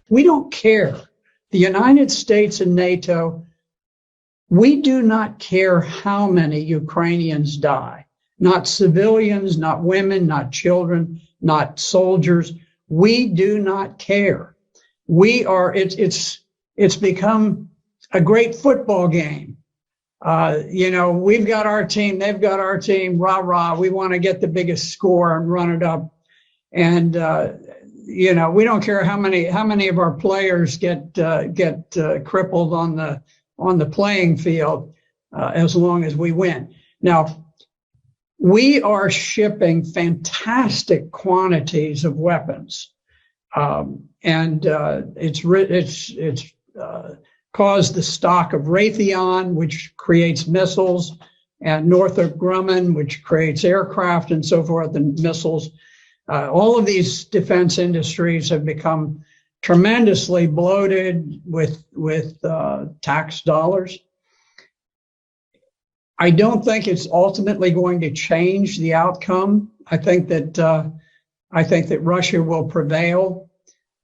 We don't care. The United States and NATO, we do not care how many Ukrainians die. Not civilians, not women, not children, not soldiers. We do not care. It's become a great football game. We've got our team, they've got our team, rah, rah. We want to get the biggest score and run it up. And, we don't care how many of our players get crippled on the playing field, as long as we win. Now, we are shipping fantastic quantities of weapons, and it's caused the stock of Raytheon, which creates missiles, and Northrop Grumman, which creates aircraft and so forth, and missiles. All of these defense industries have become tremendously bloated with tax dollars. I don't think it's ultimately going to change the outcome. I think that Russia will prevail.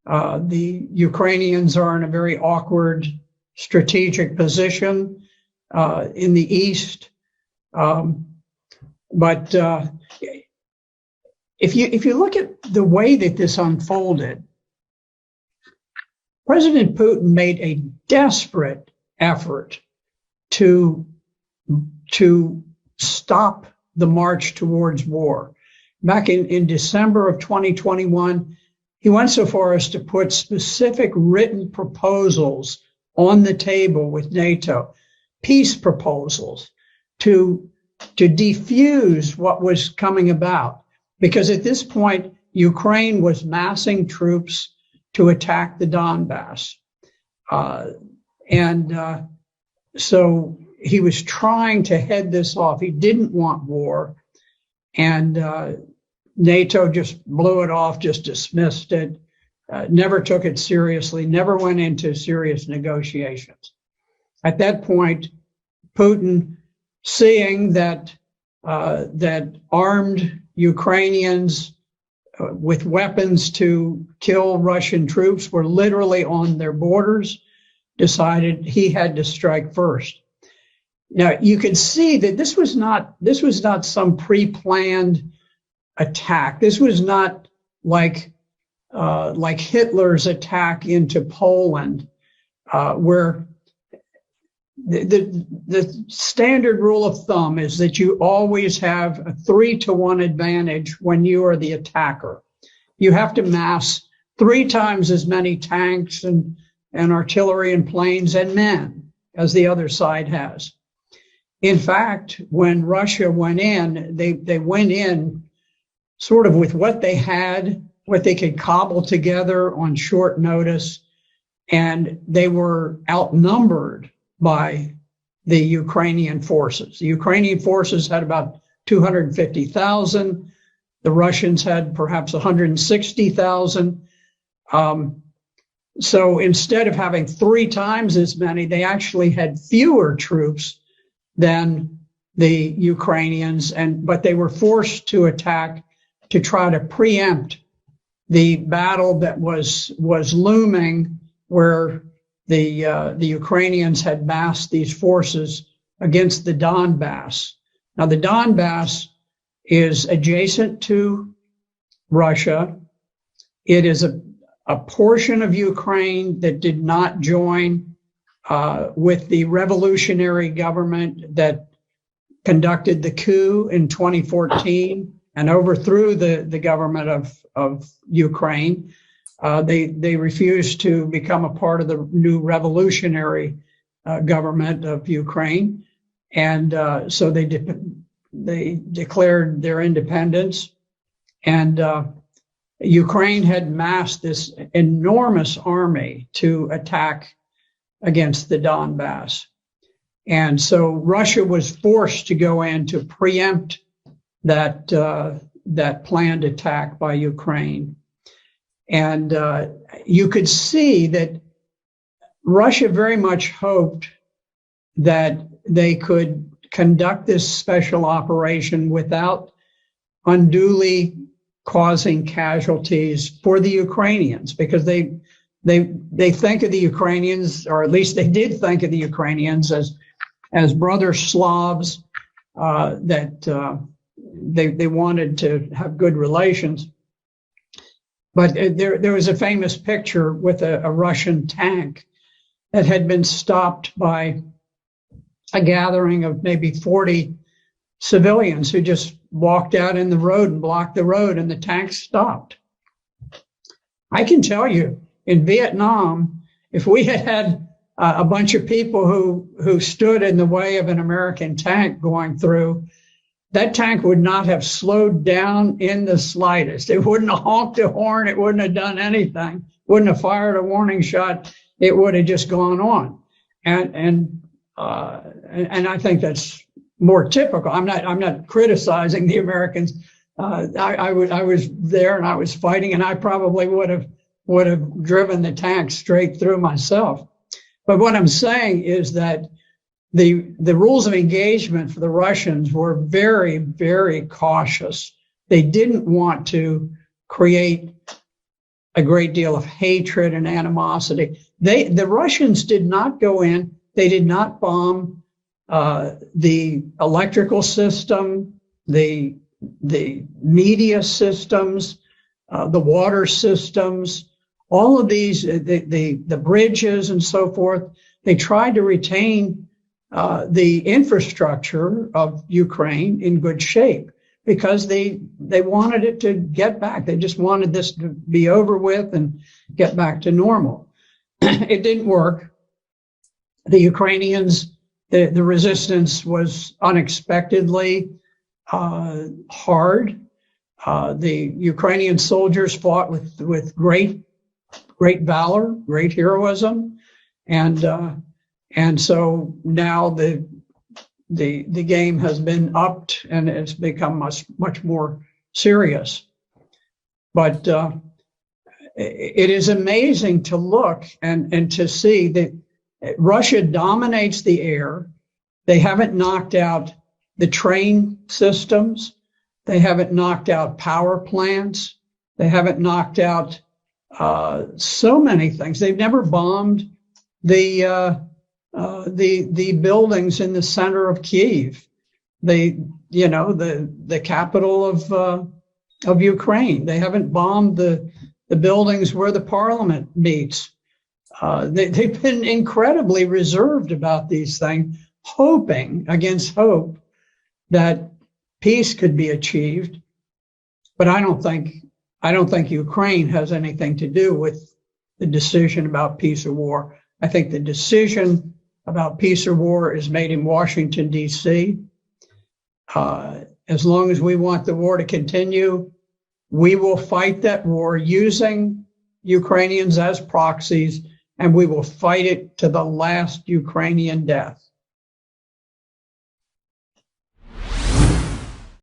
The Ukrainians are in a very awkward strategic position in the East. But if you look at the way that this unfolded, President Putin made a desperate effort to stop the march towards war. Back in December of 2021, he went so far as to put specific written proposals on the table with NATO, peace proposals to defuse what was coming about. Because at this point, Ukraine was massing troops to attack the Donbass. So he was trying to head this off. He didn't want war. And NATO just blew it off, just dismissed it, never took it seriously, never went into serious negotiations. At that point, Putin, seeing that armed Ukrainians with weapons to kill Russian troops were literally on their borders, decided he had to strike first. Now, you could see that this was not some pre-planned attack. This was not like Hitler's attack into Poland, where the standard rule of thumb is that you always have a 3-to-1 advantage when you are the attacker. You have to mass 3 times as many tanks and artillery and planes and men as the other side has. In fact, when Russia went in, they went in sort of with what they had, what they could cobble together on short notice, and they were outnumbered by the Ukrainian forces. The Ukrainian forces had about 250,000. The Russians had perhaps 160,000. So instead of having 3 times as many, they actually had fewer troops than the Ukrainians, but they were forced to attack to try to preempt the battle that was looming, where the Ukrainians had massed these forces against the Donbass. Now, the Donbass is adjacent to Russia. It is a portion of Ukraine that did not join with the revolutionary government that conducted the coup in 2014 and overthrew the government of Ukraine. They refused to become a part of the new revolutionary government of Ukraine. And so they declared their independence. And Ukraine had massed this enormous army to attack against the Donbass. And so Russia was forced to go in to preempt that planned attack by Ukraine. And you could see that Russia very much hoped that they could conduct this special operation without unduly causing casualties for the Ukrainians, because they they think of the Ukrainians, or at least they did think of the Ukrainians as brother Slavs, that they wanted to have good relations. But there was a famous picture with a Russian tank that had been stopped by a gathering of maybe 40 civilians who just walked out in the road and blocked the road, and the tank stopped. I can tell you, in Vietnam, if we had had a bunch of people who stood in the way of an American tank going through, that tank would not have slowed down in the slightest. It wouldn't have honked a horn. It wouldn't have done anything. Wouldn't have fired a warning shot. It would have just gone on. And I think that's more typical. I'm not criticizing the Americans. I was there and I was fighting, and I probably would have driven the tank straight through myself. But what I'm saying is that the rules of engagement for the Russians were very, very cautious. They didn't want to create a great deal of hatred and animosity. The Russians did not go in. They did not bomb the electrical system, the media systems, the water systems, all of these, the bridges and so forth. They tried to retain the infrastructure of Ukraine in good shape because they wanted it to get back. They just wanted this to be over with and get back to normal. It didn't work. The Ukrainians, the resistance was unexpectedly hard. The Ukrainian soldiers fought with great valor, great heroism, and so now the game has been upped and it's become much more serious. But it is amazing to look and to see that Russia dominates the air. They haven't knocked out the train systems. They haven't knocked out power plants. They haven't knocked out so many things. They've never bombed the buildings in the center of Kyiv, the capital of Ukraine. They haven't bombed the buildings where the parliament meets. They've been incredibly reserved about these things, hoping against hope that peace could be achieved. But I don't think Ukraine has anything to do with the decision about peace or war. I think the decision about peace or war is made in Washington, D.C. As long as we want the war to continue, we will fight that war using Ukrainians as proxies, and we will fight it to the last Ukrainian death.